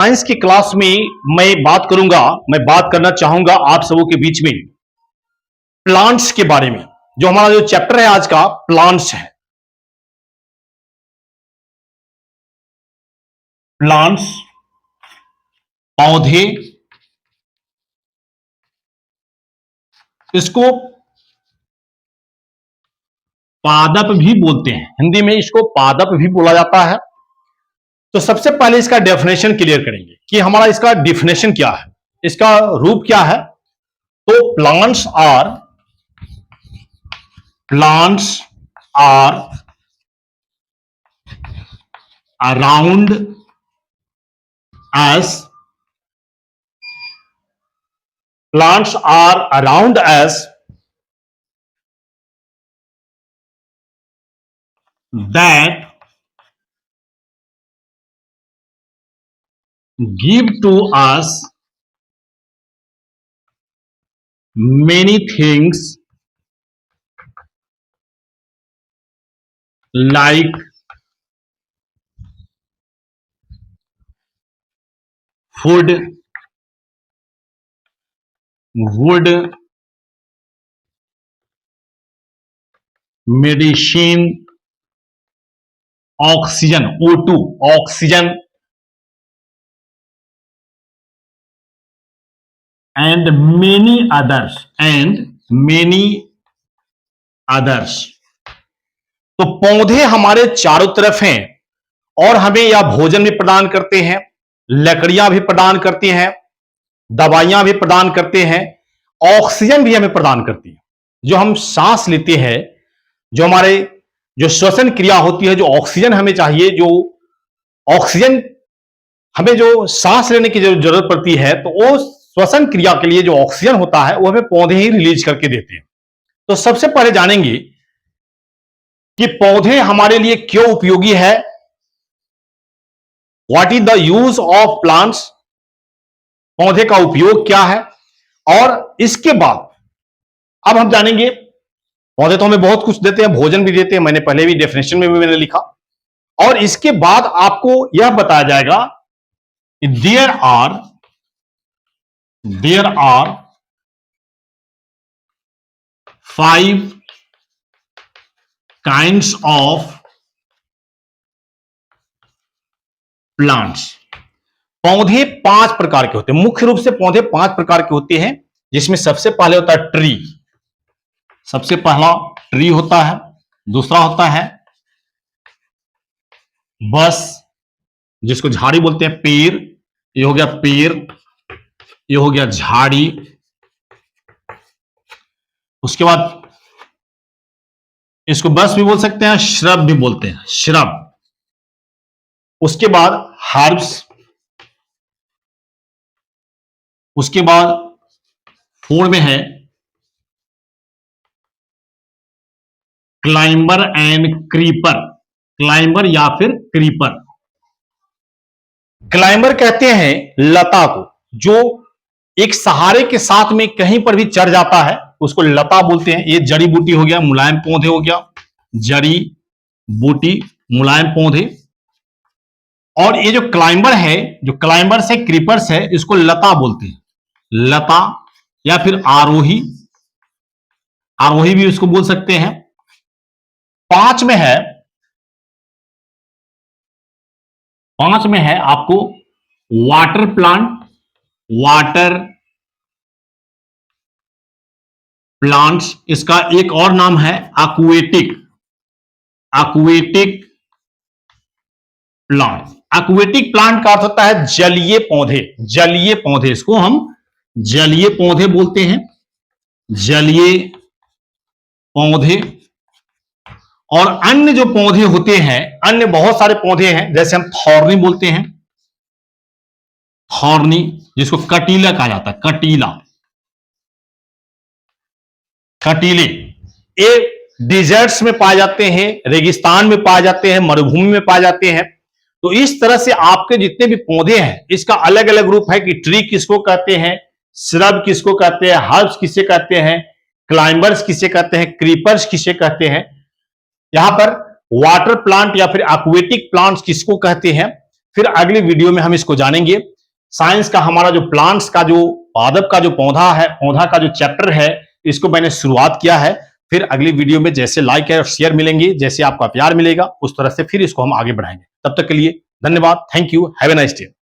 Science की class में मैं बात करना चाहूंगा आप सबों के बीच में प्लांट्स के बारे में। जो हमारा जो चैप्टर है आज का प्लांट्स है। प्लांट्स पौधे, इसको पादप भी बोलते हैं, हिंदी में इसको पादप भी बोला जाता है। तो सबसे पहले इसका डेफिनेशन क्लियर करेंगे कि हमारा इसका डेफिनेशन क्या है, इसका रूप क्या है। तो plants are around us plants are around us that give to us many things like food, wood, medicine, oxygen, O2, oxygen, and many others. तो पौधे हमारे चारों तरफ हैं और हमें यह भोजन भी प्रदान करते हैं, लकड़ियां भी प्रदान करती हैं, दवाइयां भी प्रदान करते हैं, ऑक्सीजन भी हमें प्रदान करती है। जो हम सांस लेते हैं, जो हमारे जो श्वसन क्रिया होती है, जो ऑक्सीजन हमें चाहिए, जो ऑक्सीजन हमें जो सांस लेने की जरूरत पड़ती है, तो वो श्वसन क्रिया के लिए जो ऑक्सीजन होता है वो हमें पौधे ही रिलीज करके देते हैं। तो सबसे पहले जानेंगे कि पौधे हमारे लिए क्यों उपयोगी है। What is the use of plants, पौधे का उपयोग क्या है। और इसके बाद अब हम जानेंगे, पौधे तो हमें बहुत कुछ देते हैं, भोजन भी देते हैं, मैंने पहले भी डेफिनेशन में भी मैंने लिखा। और इसके बाद आपको यह बताया जाएगा कि there are 5 kinds of plants. पौधे 5 प्रकार के होते हैं, मुख्य रूप से पौधे 5 प्रकार के होते हैं, जिसमें सबसे पहले होता है ट्री। सबसे पहला ट्री होता है। दूसरा होता है बस, जिसको झाड़ी बोलते हैं, पेड़। ये हो गया पेड़, ये हो गया झाड़ी। उसके बाद इसको बस भी बोल सकते हैं, श्रब भी बोलते हैं, श्रब। उसके बाद हर्ब्स, उसके बाद 4 में है क्लाइंबर एंड क्रीपर। क्लाइंबर या फिर क्रीपर। क्लाइंबर कहते हैं लता को, जो एक सहारे के साथ में कहीं पर भी चढ़ जाता है, उसको लता बोलते हैं। ये जड़ी बूटी हो गया, मुलायम पौधे हो गया, जड़ी बूटी मुलायम पौधे। और ये जो क्लाइंबर है, जो क्लाइंबर से क्रीपर्स है, इसको लता बोलते हैं, लता या फिर आरोही। आरोही भी उसको बोल सकते हैं। 5 में है आपको वाटर प्लांट। वाटर प्लांट्स, इसका एक और नाम है एक्वेटिक प्लांट। एक्वेटिक प्लांट का अर्थ होता है जलीय पौधे। जलीय पौधे, इसको हम जलीय पौधे बोलते हैं, जलीय पौधे। और अन्य जो पौधे होते हैं, अन्य बहुत सारे पौधे हैं, जैसे हम थॉर्नी बोलते हैं, थॉर्नी, जिसको कटीला कहा जाता है, कटीले। ये डिजर्ट्स में पाए जाते हैं, रेगिस्तान में पाए जाते हैं, मरुभूमि में पाए जाते हैं। तो इस तरह से आपके जितने भी पौधे हैं, इसका अलग अलग रूप है कि ट्री किसको कहते हैं, श्रब किसको कहते हैं, हर्ब्स किसे कहते हैं, क्लाइंबर्स किसे कहते हैं, क्रीपर्स किसे कहते हैं। यहां पर वाटर प्लांट या फिर एक्वेटिक प्लांट्स किसको कहते हैं, फिर अगली वीडियो में हम इसको जानेंगे। साइंस का हमारा जो प्लांट्स का जो पादप का जो पौधा का जो चैप्टर है, इसको मैंने शुरुआत किया है। फिर अगली वीडियो में जैसे लाइक और शेयर मिलेंगे, जैसे आपका प्यार मिलेगा, उस तरह से फिर इसको हम आगे बढ़ाएंगे। तब तक के लिए धन्यवाद। Thank you. Have a nice day.